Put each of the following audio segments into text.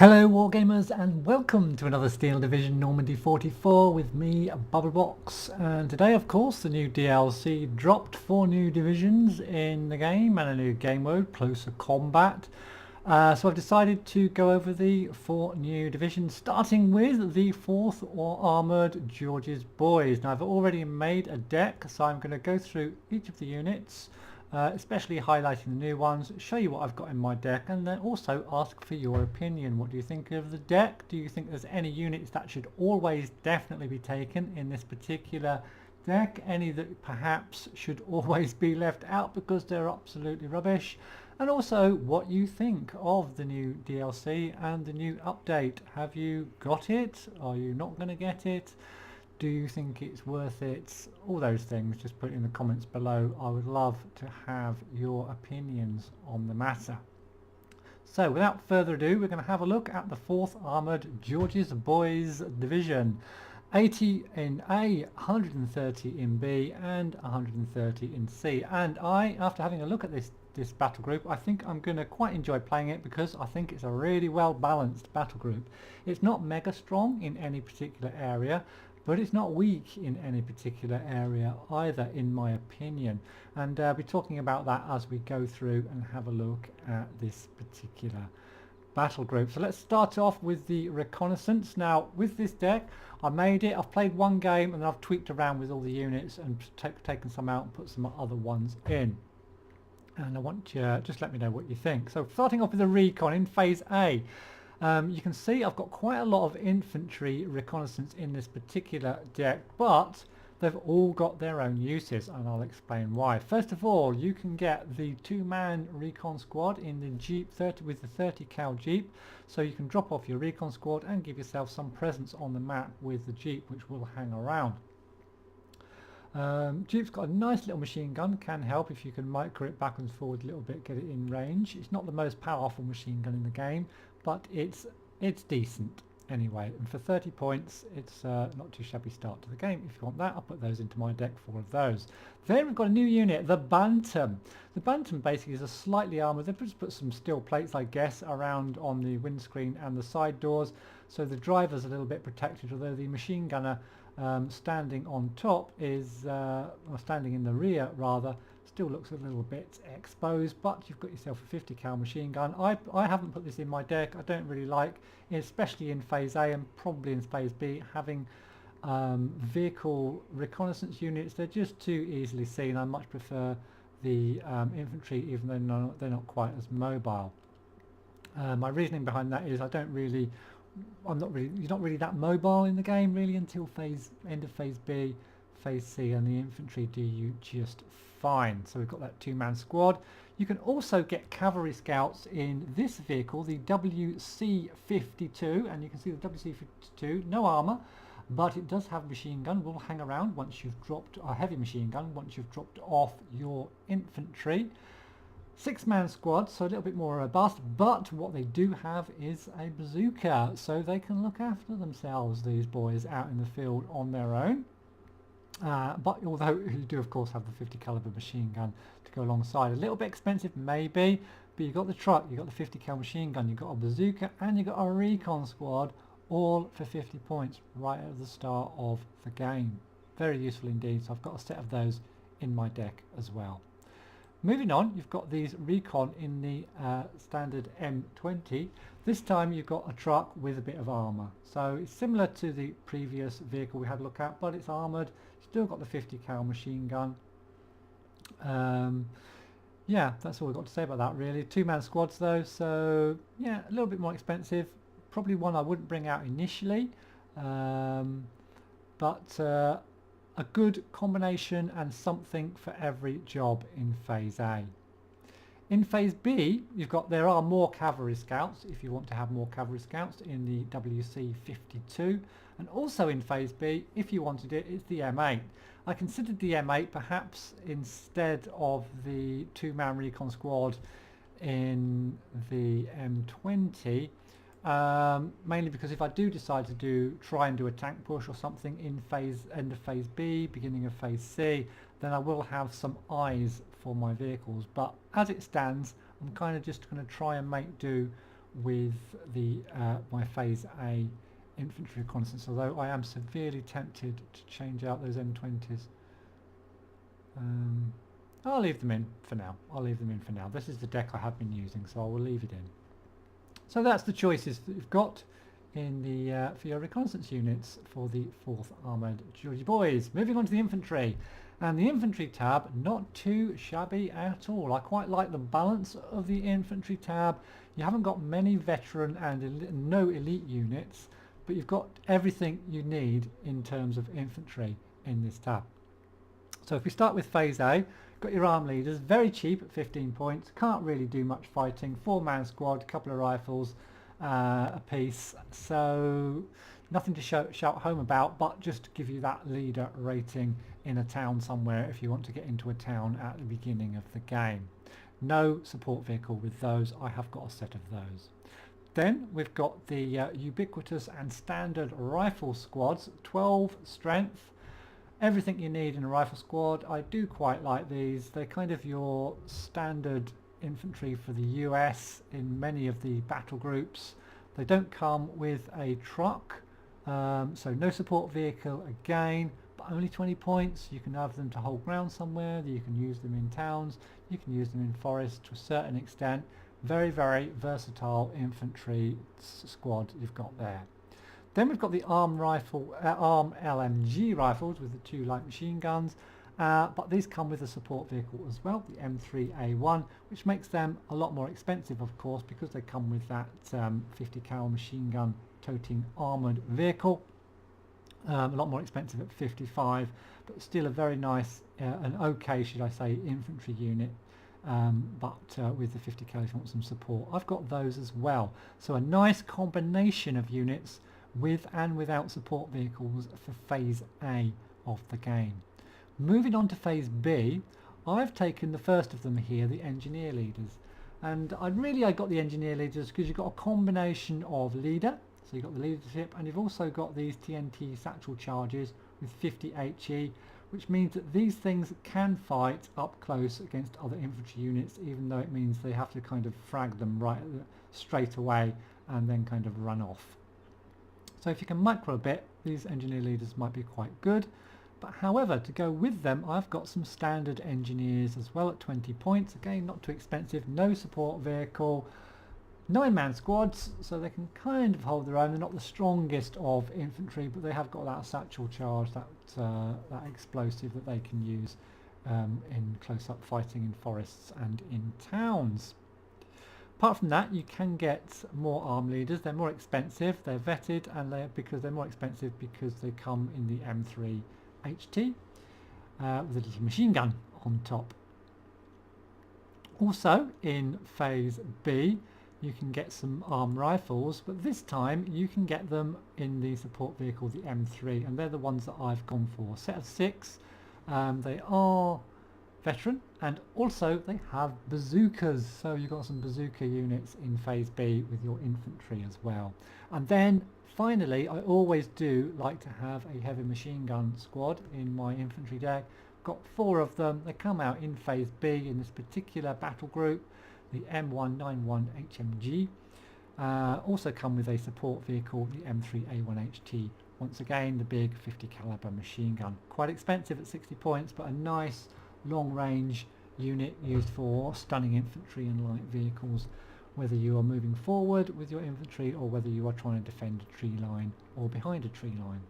Hello Wargamers and welcome to another Steel Division Normandy 44 with me, Bubblebox. And today of course the new DLC dropped 4 new divisions in the game and a new game mode, Closer Combat. So I've decided to go over the 4 new divisions, starting with the 4th Armoured George's Boys. Now I've already made a deck, so I'm going to go through each of the units, especially highlighting the new ones, show you what I've got in my deck, and then also ask for your opinion. What do you think of the deck? Do you think there's any units that should always definitely be taken in this particular deck? Any that perhaps should always be left out because they're absolutely rubbish? And also what you think of the new DLC and the new update. Have you got it? Are you not going to get it? Do you think it's worth it? All those things, just put it in the comments below. I would love to have your opinions on the matter. So without further ado, we're going to have a look at the 4th Armoured George's Boys Division. 80 in A, 130 in B and 130 in C. And after having a look at this battle group, I think I'm going to quite enjoy playing it because I think it's a really well balanced battle group. It's not mega strong in any particular area, but it's not weak in any particular area either, in my opinion. And I'll be talking about that as we go through and have a look at this particular battle group. So let's start off with the reconnaissance. Now with this deck, I made it, I've played one game and then I've tweaked around with all the units and taken some out and put some other ones in. And I want you just let me know what you think. So starting off with the recon in phase A. You can see I've got quite a lot of infantry reconnaissance in this particular deck, but they've all got their own uses, and I'll explain why. First of all, you can get the 2-man recon squad in the Jeep 30 with the 30 cal Jeep, so you can drop off your recon squad and give yourself some presence on the map with the Jeep, which will hang around. Jeep's got a nice little machine gun, can help if you can micro it back and forward a little bit, get it in range. It's not the most powerful machine gun in the game, but it's decent anyway, and for 30 points it's not too shabby start to the game. If you want that, I'll put those into my deck, 4 of those. Then we've got a new unit, the Bantam. The Bantam basically is a slightly armoured, they've just put some steel plates I guess around on the windscreen and the side doors, so the driver's a little bit protected, although the machine gunner standing on top is, or standing in the rear rather, still looks a little bit exposed. But you've got yourself a 50 cal machine gun. I haven't put this in my deck. I don't really like, especially in phase A and probably in phase B, having vehicle reconnaissance units. They're just too easily seen. I much prefer the infantry, even though they're not quite as mobile. My reasoning behind that is you're not really that mobile in the game really until end of phase B, phase C, and the infantry do you just fine. So we've got that 2-man squad. You can also get cavalry scouts in this vehicle, the WC-52, and you can see the WC-52, no armour, but it does have a machine gun, will hang around once you've dropped a heavy machine gun, once you've dropped off your infantry. 6-man squad, so a little bit more robust, but what they do have is a bazooka, so they can look after themselves, these boys, out in the field on their own. But although you do of course have the 50 caliber machine gun to go alongside, a little bit expensive maybe, but you've got the truck, you've got the 50 cal machine gun, you've got a bazooka, and you've got a recon squad, all for 50 points right at the start of the game. Very useful indeed, so I've got a set of those in my deck as well. Moving on, you've got these recon in the standard M20. This time you've got a truck with a bit of armour. So it's similar to the previous vehicle we had a look at, but it's armoured. Still got the 50 cal machine gun. Yeah, that's all we've got to say about that really. 2-man squads though, so yeah, a little bit more expensive. Probably one I wouldn't bring out initially, but a good combination and something for every job in phase A. In phase B, there are more cavalry scouts if you want to have more cavalry scouts in the WC-52, and also in phase B, if you wanted it, it's the M8. I considered the M8 perhaps instead of the 2-man recon squad in the M20, mainly because if I do decide to try and do a tank push or something in end of phase B, beginning of phase C, then I will have some eyes for my vehicles. But as it stands, I'm kind of just going to try and make do with the my Phase A infantry reconnaissance, although I am severely tempted to change out those M20s. I'll leave them in for now. This is the deck I have been using, so I will leave it in. So that's the choices that you've got in the for your reconnaissance units for the 4th Armoured Georgie boys. Moving on to the infantry. And the infantry tab, not too shabby at all. I quite like the balance of the infantry tab. You haven't got many veteran and no elite units, but you've got everything you need in terms of infantry in this tab. So if we start with Phase A, got your arm leaders, very cheap at 15 points, can't really do much fighting, 4-man squad, a couple of rifles a piece, so nothing to shout home about, but just to give you that leader rating in a town somewhere if you want to get into a town at the beginning of the game. No support vehicle with those. I have got a set of those. Then we've got the ubiquitous and standard rifle squads, 12 strength, everything you need in a rifle squad. I do quite like these. They're kind of your standard infantry for the US in many of the battle groups. They don't come with a truck, so no support vehicle again, but only 20 points. You can have them to hold ground somewhere, you can use them in towns, you can use them in forests to a certain extent. Very, very versatile infantry squad you've got there. Then we've got the ARM LMG rifles with the 2 light machine guns, but these come with a support vehicle as well, the M3A1, which makes them a lot more expensive, of course, because they come with that 50 cal machine gun toting armoured vehicle. A lot more expensive at 55, but still a very nice, an okay, should I say, infantry unit. But with the 50 cal if you want some support. I've got those as well. So a nice combination of units with and without support vehicles for Phase A of the game. Moving on to Phase B, I've taken the first of them here, the engineer leaders. And I got the engineer leaders because you've got a combination of leader, so you've got the leadership, and you've also got these TNT satchel charges with 50 HE, which means that these things can fight up close against other infantry units, even though it means they have to kind of frag them straight away and then kind of run off. So if you can micro a bit, these engineer leaders might be quite good. But however, to go with them, I've got some standard engineers as well at 20 points. Again, not too expensive, no support vehicle, 9-man squads, so they can kind of hold their own. They're not the strongest of infantry, but they have got that satchel charge, that explosive that they can use in close-up fighting in forests and in towns. Apart from that, you can get more arm leaders. They're more expensive, they're vetted, and they're more expensive because they come in the M3 HT with a little machine gun on top. Also in Phase B, you can get some arm rifles, but this time you can get them in the support vehicle, the M3, and they're the ones that I've gone for. Set of 6. They are veteran, and also they have bazookas, so you've got some bazooka units in Phase B with your infantry as well. And then finally, I always do like to have a heavy machine gun squad in my infantry deck. Got 4 of them. They come out in Phase B in this particular battle group, the M191 HMG. Also come with a support vehicle, the M3A1HT. Once again, the big 50 caliber machine gun. Quite expensive at 60 points, but a nice long range unit used for stunning infantry and light vehicles, whether you are moving forward with your infantry or whether you are trying to defend a tree line or behind a tree line.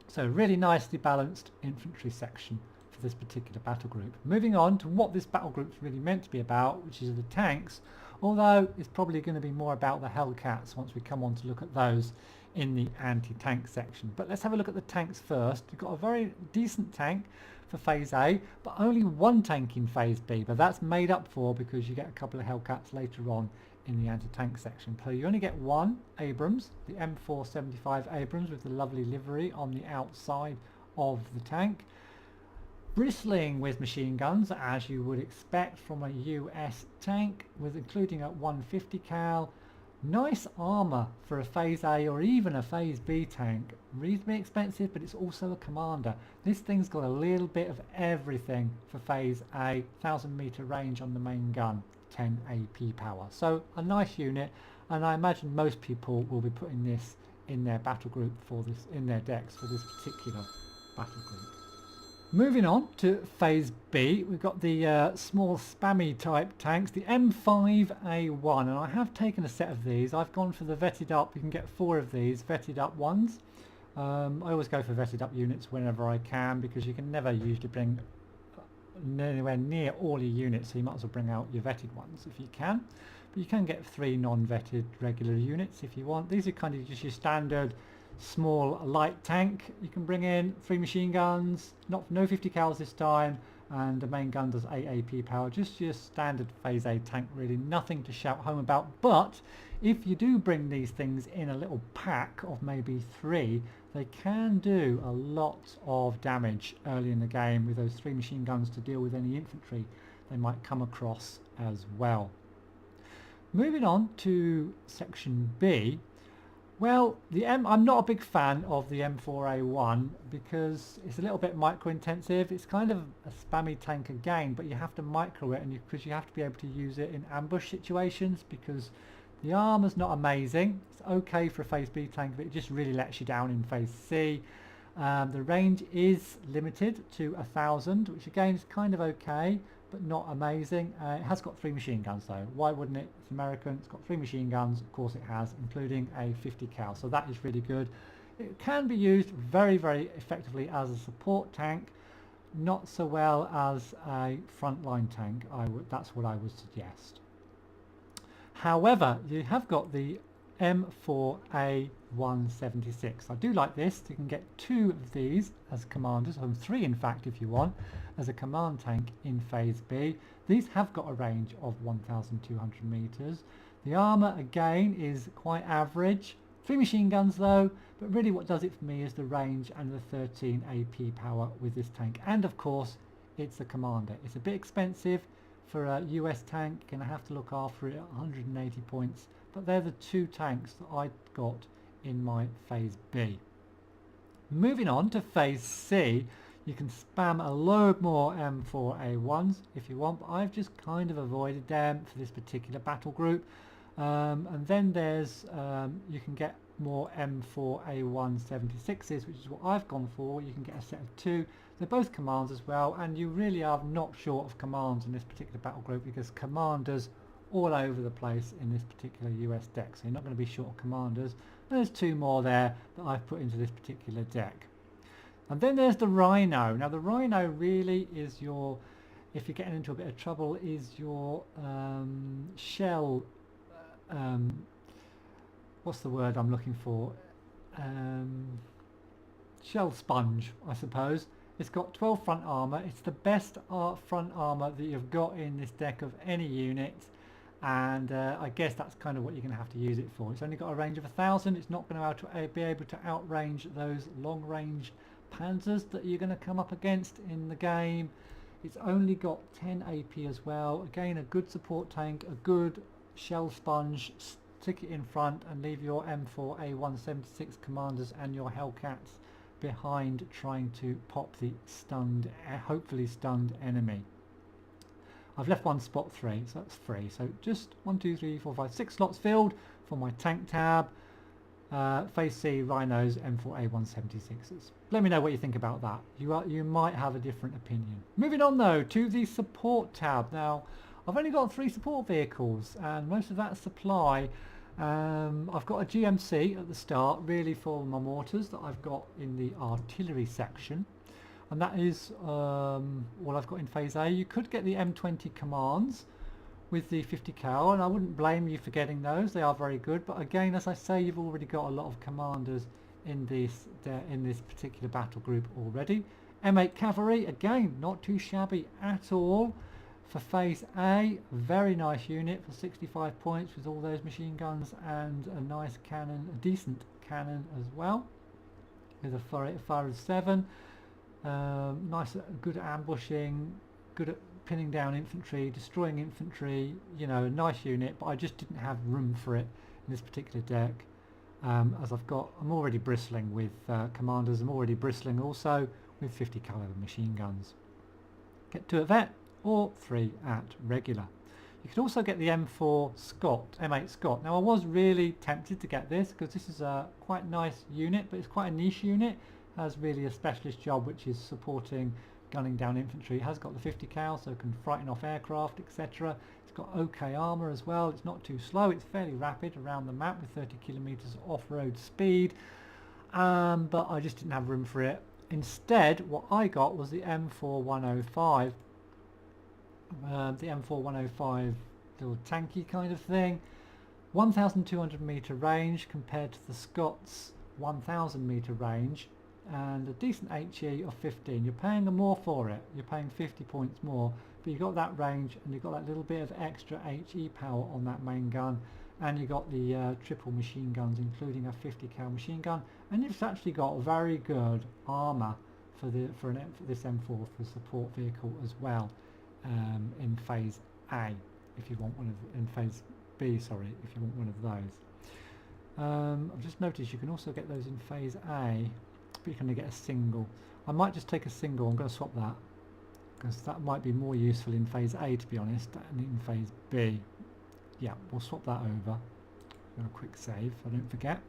So really nicely balanced infantry section for this particular battle group. Moving on to what this battle group is really meant to be about, which is the tanks, although it's probably going to be more about the Hellcats once we come on to look at those in the anti-tank section. But let's have a look at the tanks first. You've got a very decent tank for Phase A, but only 1 tank in Phase B, but that's made up for because you get a couple of Hellcats later on in the anti-tank section. So you only get 1 Abrams, the M475 Abrams with the lovely livery on the outside of the tank, bristling with machine guns as you would expect from a US tank, with including a 150 cal. Nice armour for a Phase A or even a Phase B tank. Reasonably expensive, but it's also a commander. This thing's got a little bit of everything for Phase A. 1000 meter range on the main gun. 10 AP power. So a nice unit, and I imagine most people will be putting this in their battle group for this, in their decks for this particular battle group. Moving on to phase B, we've got the small spammy type tanks, the M5A1, and I have taken a set of these. I've gone for the vetted up. You can get 4 of these vetted up ones. I always go for vetted up units whenever I can, because you can never usually bring anywhere near all your units, so you might as well bring out your vetted ones if you can. But you can get 3 non-vetted regular units if you want. These are kind of just your standard small light tank. You can bring in 3 machine guns, no 50 cals this time, and the main gun does 8 AP power. Just your standard phase A tank, really, nothing to shout home about. But if you do bring these things in a little pack of maybe 3, they can do a lot of damage early in the game with those 3 machine guns to deal with any infantry they might come across as well. Moving on to section B. Well, I'm not a big fan of the M4A1 because it's a little bit micro-intensive. It's kind of a spammy tank again, but you have to micro it, and because you have to be able to use it in ambush situations, because the armor's not amazing. It's okay for a phase B tank, but it just really lets you down in phase C. The range is limited to 1,000, which again is kind of okay, but not amazing. It has got 3 machine guns though. Why wouldn't it? It's American. It's got 3 machine guns. Of course it has, including a 50 cal. So that is really good. It can be used very, very effectively as a support tank. Not so well as a frontline tank. That's what I would suggest. However, you have got the M4A176. I do like this. You can get 2 of these as commanders, or 3 in fact if you want, as a command tank in phase B. These have got a range of 1,200 meters. The armor again is quite average. 3 machine guns though, but really what does it for me is the range and the 13 AP power with this tank. And of course it's a commander. It's a bit expensive for a US tank. You're going to have to look after it at 180 points, but they're the 2 tanks that I got in my phase B. Moving on to phase C, you can spam a load more M4A1s if you want, but I've just kind of avoided them for this particular battle group. And then there's you can get more M4A176s, which is what I've gone for. You can get a set of 2. They're both commands as well, and you really are not short of commands in this particular battle group, because commanders all over the place in this particular US deck, so you're not going to be short of commanders. And there's 2 more there that I've put into this particular deck. And then there's the Rhino. Now the Rhino really is your, if you're getting into a bit of trouble, is your shell, what's the word I'm looking for? Shell sponge, I suppose. It's got 12 front armor. It's the best front armor that you've got in this deck of any unit, and I guess that's kind of what you're going to have to use it for. It's only got a range of 1,000. It's not going to be able to outrange those long range panzers that you're going to come up against in the game. It's only got 10 AP as well. Again, a good support tank, a good shell sponge. Stick it in front and leave your M4A176 commanders and your Hellcats behind, trying to pop the stunned, hopefully stunned enemy. I've left 1 spot 3, so that's free. So just 1, 2, 3, 4, 5, 6 slots filled for my tank tab. Phase C, Rhinos, M4A176s. Let me know what you think about that. You might have a different opinion. Moving on though to the support tab. Now I've only got 3 support vehicles, and most of that supply, I've got a GMC at the start, really for my mortars that I've got in the artillery section, and that is what I've got in phase A. You could get the M20 commands with the 50 cal, and I wouldn't blame you for getting those. They are very good, but again, as I say, you've already got a lot of commanders in this particular battle group already. M8 cavalry, again, not too shabby at all for phase A. Very nice unit for 65 points with all those machine guns and a nice cannon, a decent cannon as well, with a fire of 7. Nice, good at ambushing, good at pinning down infantry, destroying infantry, you know, a nice unit, but I just didn't have room for it in this particular deck, as I'm already bristling with commanders. I'm already bristling also with 50 caliber machine guns. Get 2 at vet or 3 at regular. You could also get the M4 Scott, M8 Scott. Now I was really tempted to get this because this is a quite nice unit, but it's quite a niche unit. It has really a specialist job which is supporting gunning down infantry. It has got the 50 cal, so it can frighten off aircraft, etc. It's got OK armour as well. It's not too slow. It's fairly rapid around the map with 30 kilometers off-road speed. But I just didn't have room for it. Instead, what I got was the M4105. The M4105 little tanky kind of thing. 1,200 meter range compared to the Scott's 1,000 meter range, and a decent HE of 15. You're paying more for it. You're paying 50 points more, but you've got that range and you've got that little bit of extra HE power on that main gun, and you've got the triple machine guns, including a 50 cal machine gun, and you've actually got very good armour for this M4 for support vehicle as well. In phase A, if you want one of, in phase B, sorry, if you want one of those. I've just noticed you can also get those in phase A, but you can only get a single. I might just take a single. I'm going to swap that because that might be more useful in phase A, to be honest, than in phase B. Yeah, we'll swap that over. A quick save, so I don't forget.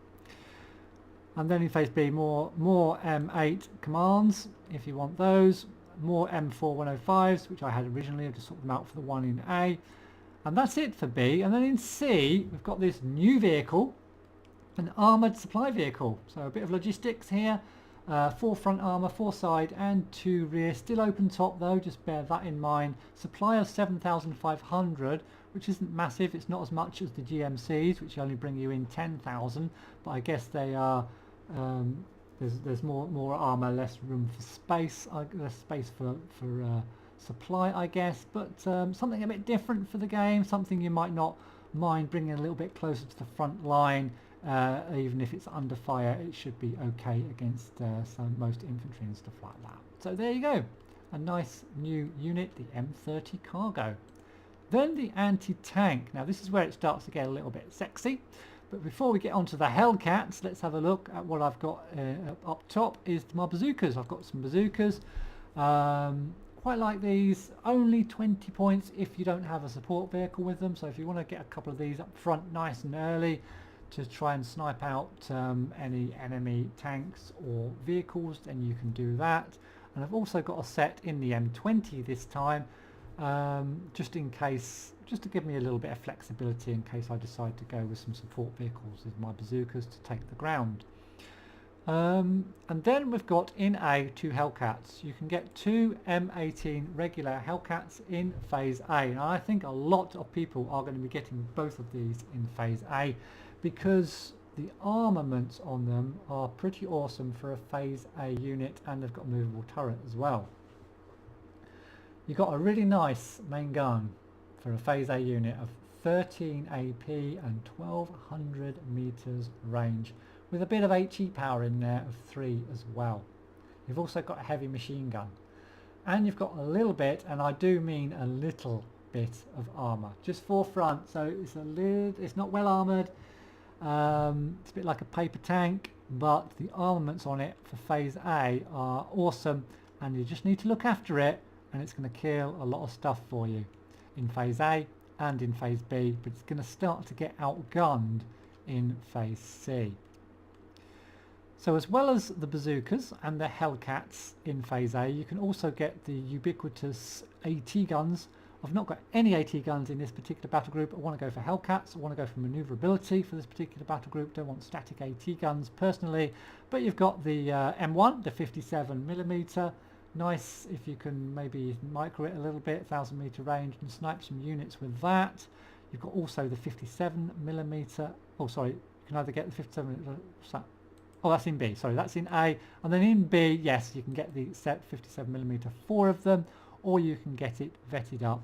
And then in phase B, more M8 commands if you want those. More M4105s, which I had originally. I've just swapped them out for the one in A, and that's it for B. And then in C, we've got this new vehicle, an armoured supply vehicle. So a bit of logistics here. 4 front armour, 4 side and 2 rear. Still open top though, just bear that in mind. Supply of 7,500, which isn't massive. It's not as much as the GMCs, which only bring you in 10,000, but I guess they are there's more armour, less room for space, less space for supply, I guess, but something a bit different for the game, something you might not mind bringing a little bit closer to the front line. Even if it's under fire, it should be okay against most infantry and stuff like that. So there you go, a nice new unit, the M30 Cargo. Then the anti-tank. Now this is where it starts to get a little bit sexy. But before we get onto the Hellcats, let's have a look at what I've got up top is my bazookas. I've got some bazookas. Quite like these. Only 20 points if you don't have a support vehicle with them. So if you want to get a couple of these up front nice and early to try and snipe out any enemy tanks or vehicles, then you can do that. And I've also got a set in the M20 this time, just in case, just to give me a little bit of flexibility in case I decide to go with some support vehicles with my bazookas to take the ground. And then we've got in A 2 Hellcats. You can get 2 M18 regular Hellcats in phase A, and I think a lot of people are going to be getting both of these in phase A because the armaments on them are pretty awesome for a phase A unit, and they've got a movable turret as well. You've got a really nice main gun for a phase A unit of 13 AP and 1200 meters range, with a bit of HE power in there of 3 as well. You've also got a heavy machine gun, and you've got a little bit, and I do mean a little bit, of armour, just forefront, so it's not well armoured. It's a bit like a paper tank, but the armaments on it for phase A are awesome, and you just need to look after it, and it's going to kill a lot of stuff for you in phase A and in phase B, but it's going to start to get outgunned in phase C. So as well as the bazookas and the Hellcats in phase A, you can also get the ubiquitous AT guns. I've not got any AT guns in this particular battle group. I want to go for Hellcats. I want to go for manoeuvrability for this particular battle group. Don't want static AT guns personally, but you've got the M1, the 57mm. Nice if you can maybe micro it a little bit, 1000 meter range, and snipe some units with that. You've got also the 57mm. Oh, sorry, you can either get the 57mm. Oh, that's in B. Sorry, that's in A. And then in B, yes, you can get the set 57mm, 4 of them, or you can get it vetted up,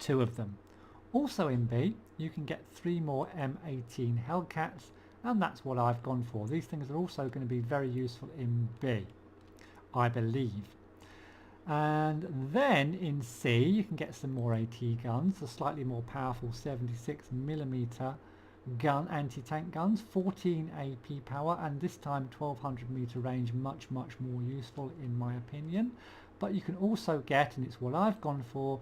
2 of them. Also in B, you can get 3 more M18 Hellcats, and that's what I've gone for. These things are also going to be very useful in B, I believe. And then in C, you can get some more AT guns, the slightly more powerful 76mm gun, anti-tank guns, 14 AP power, and this time 1200 meter range, much more useful in my opinion. But you can also get, and it's what I've gone for,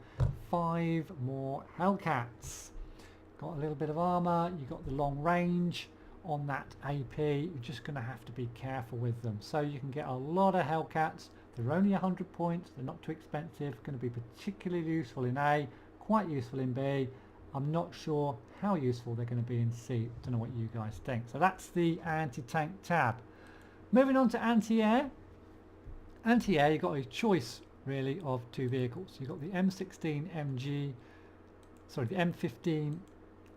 5 more Hellcats. Got a little bit of armour, you've got the long range on that AP, you're just going to have to be careful with them. So you can get a lot of Hellcats, they're only 100 points, they're not too expensive, going to be particularly useful in A, quite useful in B. I'm not sure how useful they're going to be in C, don't know what you guys think. So that's the anti-tank tab. Moving on to anti-air. Anti-air, you've got a choice really of 2 vehicles. You've got the M16 MG, sorry, the M15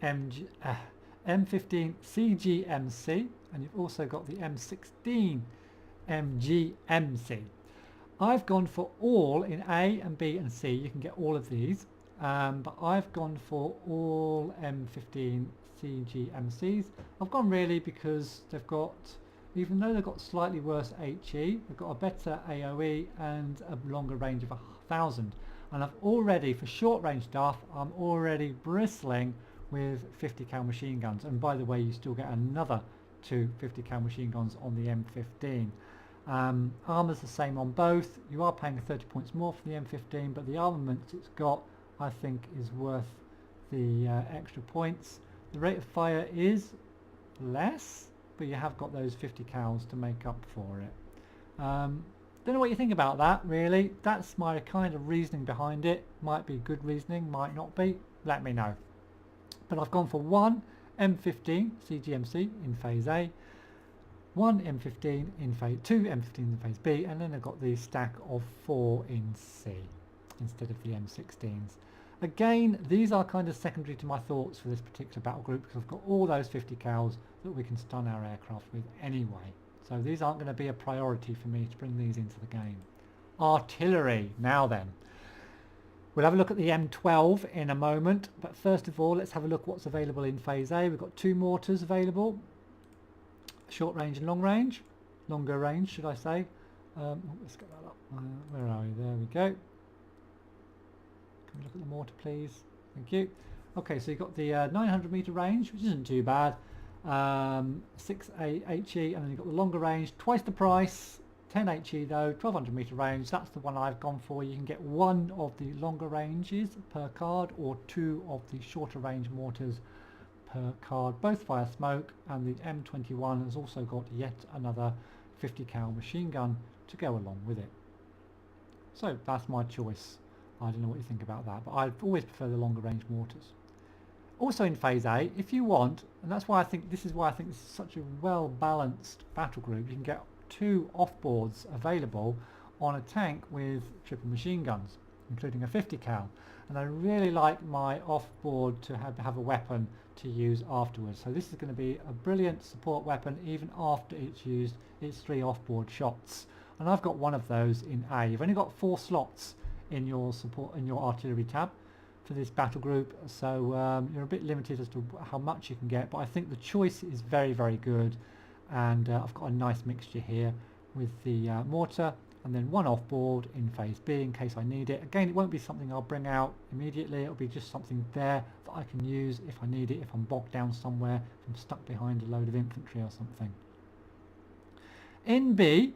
MG, M15 CGMC, and you've also got the M16 MGMC. I've gone for all in A and B and C. You can get all of these, but I've gone for all M15 CGMCs. I've gone really because they've got, even though they've got slightly worse HE, they've got a better AOE and a longer range of 1,000. And I've already, for short range stuff, I'm already bristling with 50 cal machine guns. And by the way, you still get another 2 50 cal machine guns on the M15. Armour's the same on both. You are paying 30 points more for the M15, but the armament it's got, I think, is worth the extra points. The rate of fire is less, but you have got those 50 cals to make up for it. Don't know what you think about that, really. That's my kind of reasoning behind it. Might be good reasoning, might not be. Let me know. But I've gone for 1 M15 CGMC in phase A, 1 M15 in phase 2 M15 in phase B, and then I've got the stack of 4 in C instead of the M16s. Again, these are kind of secondary to my thoughts for this particular battle group because I've got all those 50 cals that we can stun our aircraft with anyway. So these aren't going to be a priority for me to bring these into the game. Artillery, now then. We'll have a look at the M12 in a moment, but first of all let's have a look what's available in phase A. We've got 2 mortars available, short range and long range, longer range should I say. Let's get that up. Where are we? There we go. Can we look at the mortar please? Thank you. Okay, so you've got the 900 meter range, which isn't too bad. 6 HE, and then you've got the longer range, twice the price, 10 HE though, 1200 meter range. That's the one I've gone for. You can get 1 of the longer ranges per card or 2 of the shorter range mortars per card. Both fire smoke, and the M21 has also got yet another 50 cal machine gun to go along with it. So that's my choice. I don't know what you think about that, but I always prefer the longer range mortars. Also in phase A, if you want, and that's why I think this is such a well balanced battle group, you can get 2 offboards available on a tank with triple machine guns, including a 50 cal. And I really like my offboard to have a weapon to use afterwards. So this is going to be a brilliant support weapon even after it's used its 3 offboard shots. And I've got 1 of those in A. You've only got 4 slots in your support in your artillery tab for this battle group, so you're a bit limited as to how much you can get, but I think the choice is very, very good. And I've got a nice mixture here with the mortar and then 1 offboard in phase B in case I need it. Again, it won't be something I'll bring out immediately, it'll be just something there that I can use if I need it, if I'm bogged down somewhere, if I'm stuck behind a load of infantry or something. In B,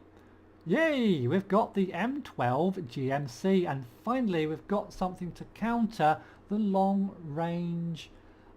yay, we've got the M12 GMC, and finally we've got something to counter the long range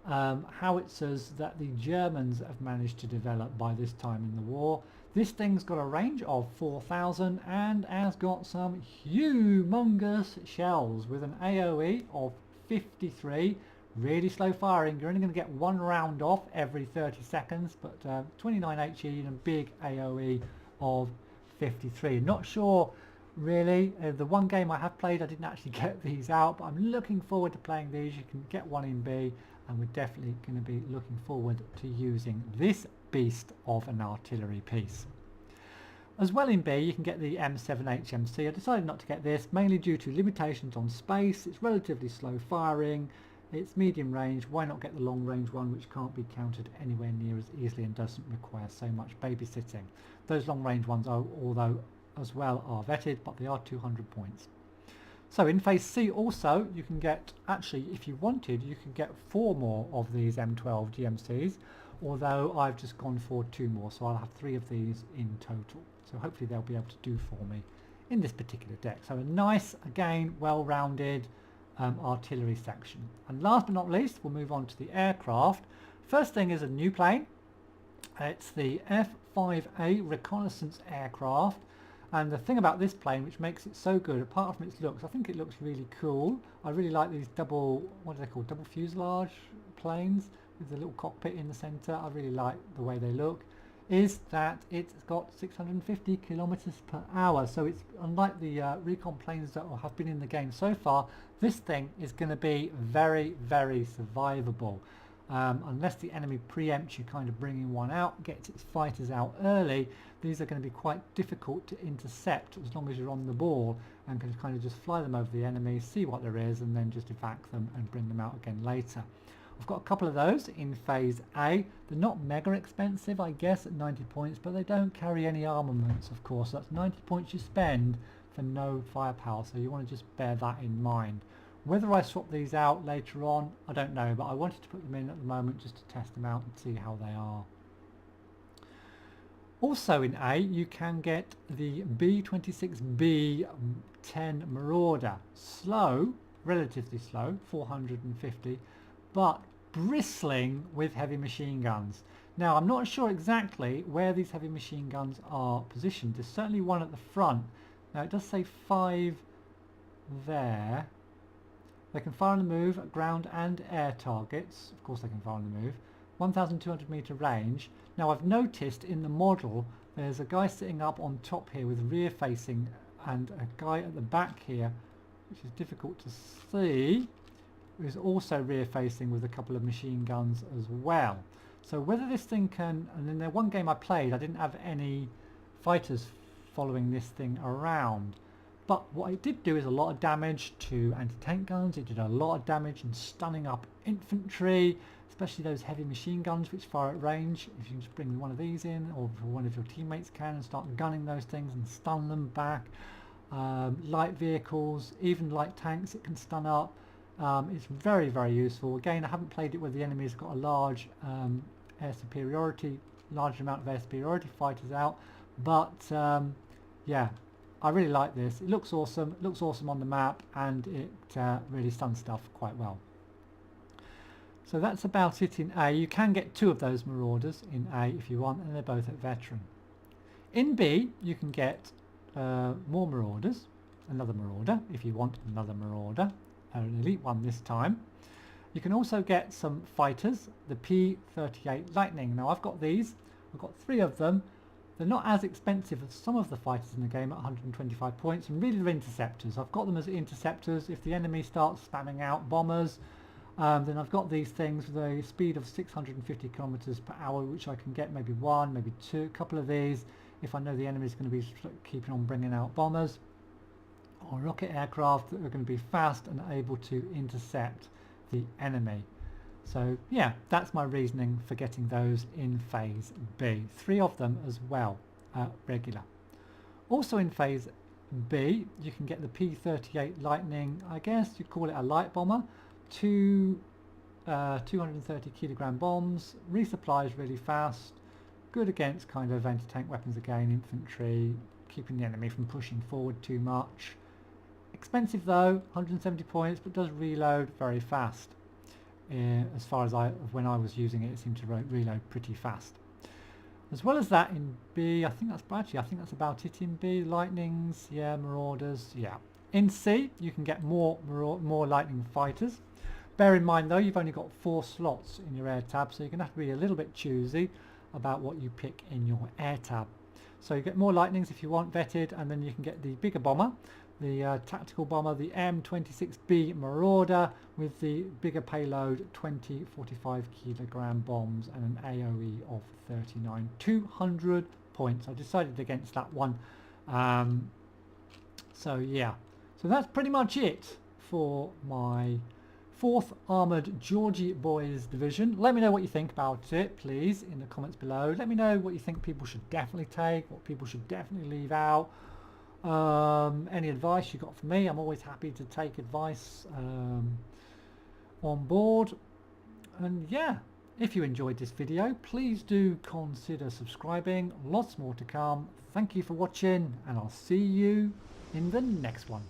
howitzers that the Germans have managed to develop by this time in the war. This thing's got a range of 4,000 and has got some humongous shells with an AOE of 53. Really slow firing, you're only going to get 1 round off every 30 seconds, but 29 HE and a big AOE of 53. Not sure really, the one game I have played I didn't actually get these out, but I'm looking forward to playing these. You can get 1 in B, and we're definitely going to be looking forward to using this beast of an artillery piece. As well in B you can get the M7 HMC. I decided not to get this mainly due to limitations on space. It's relatively slow firing, it's medium range. Why not get the long range one, which can't be countered anywhere near as easily and doesn't require so much babysitting. Those long range ones are, although as well, are vetted, but they are 200 points. So in phase C also you can get, actually if you wanted you can get 4 more of these M12 GMCs, although I've just gone for 2 more, so I'll have 3 of these in total. So hopefully they'll be able to do for me in this particular deck. So a nice, again, well-rounded artillery section. And last but not least, we'll move on to the aircraft. First thing is a new plane. It's the F-5A reconnaissance aircraft. And the thing about this plane which makes it so good, apart from its looks, I think it looks really cool. I really like these double, what are they called, double fuselage planes with the little cockpit in the centre. I really like the way they look. Is that it's got 650 kilometers per hour. So it's unlike the recon planes that have been in the game so far, this thing is going to be very, very survivable. Unless the enemy preempts you kind of bringing one out, gets its fighters out early, these are going to be quite difficult to intercept as long as you're on the ball and can kind of just fly them over the enemy, see what there is, and then just evac them and bring them out again later. I've got a couple of those in Phase A. They're not mega expensive, I guess, at 90 points, but they don't carry any armaments, of course. That's 90 points you spend for no firepower, so you want to just bear that in mind. Whether I swap these out later on, I don't know, but I wanted to put them in at the moment just to test them out and see how they are. Also in A, you can get the B-26B-10 Marauder. Slow, relatively slow, 450, but bristling with heavy machine guns. Now, I'm not sure exactly where these heavy machine guns are positioned. There's certainly one at the front. Now, it does say 5 there. They can fire on the move at ground and air targets. Of course they can fire on the move. 1,200 meter range. Now I've noticed in the model there's a guy sitting up on top here with rear facing and a guy at the back here, which is difficult to see, who's also rear facing with a couple of machine guns as well. So whether this thing can, and in the one game I played I didn't have any fighters following this thing around. But what it did do is a lot of damage to anti-tank guns. It did a lot of damage in stunning up infantry, especially those heavy machine guns which fire at range. If you can just bring one of these in, or one of your teammates can, and start gunning those things and stun them back. Light vehicles, even light tanks it can stun up. It's very, very useful. Again, I haven't played it where the enemy's got a large air superiority, large amount of air superiority fighters out, but yeah, I really like this. It looks awesome. It looks awesome on the map, and it really stuns stuff quite well. So that's about it in A. You can get 2 of those Marauders in A if you want, and they're both at Veteran. In B, you can get more Marauders, another Marauder if you want another Marauder, an elite one this time. You can also get some fighters, the P-38 Lightning. Now I've got these. I've got 3 of them. They're not as expensive as some of the fighters in the game at 125 points, and really they're interceptors. I've got them as interceptors. If the enemy starts spamming out bombers, then I've got these things with a speed of 650 kilometers per hour, which I can get maybe 1, maybe 2, a couple of these if I know the enemy is going to be keeping on bringing out bombers or rocket aircraft that are going to be fast and able to intercept the enemy. So yeah, that's my reasoning for getting those in Phase B. 3 of them as well, regular. Also in Phase B, you can get the P-38 Lightning. I guess you'd call it a light bomber. 230 kilogram bombs, resupplies really fast, good against kind of anti-tank weapons again, infantry, keeping the enemy from pushing forward too much. Expensive though, 170 points, but does reload very fast. As far as when I was using it, it seemed to reload pretty fast. As well as that in B, I think that's about it in B. Lightnings, yeah, Marauders, yeah. In C, you can get more Lightning fighters. Bear in mind though, you've only got 4 slots in your air tab, so you're going to have to be a little bit choosy about what you pick in your air tab. So you get more Lightnings if you want vetted, and then you can get the bigger bomber, the tactical bomber, the M26B Marauder with the bigger payload, 45 kilogram bombs and an AOE of 39, 200 points. I decided against that one. So yeah, so that's pretty much it for my 4th Armoured Georgie Boys Division. Let me know what you think about it, please, in the comments below. Let me know what you think people should definitely take, what people should definitely leave out. Any advice you got for me, I'm always happy to take advice on board. And yeah, if you enjoyed this video, please do consider subscribing. Lots more to come. Thank you for watching, and I'll see you in the next one.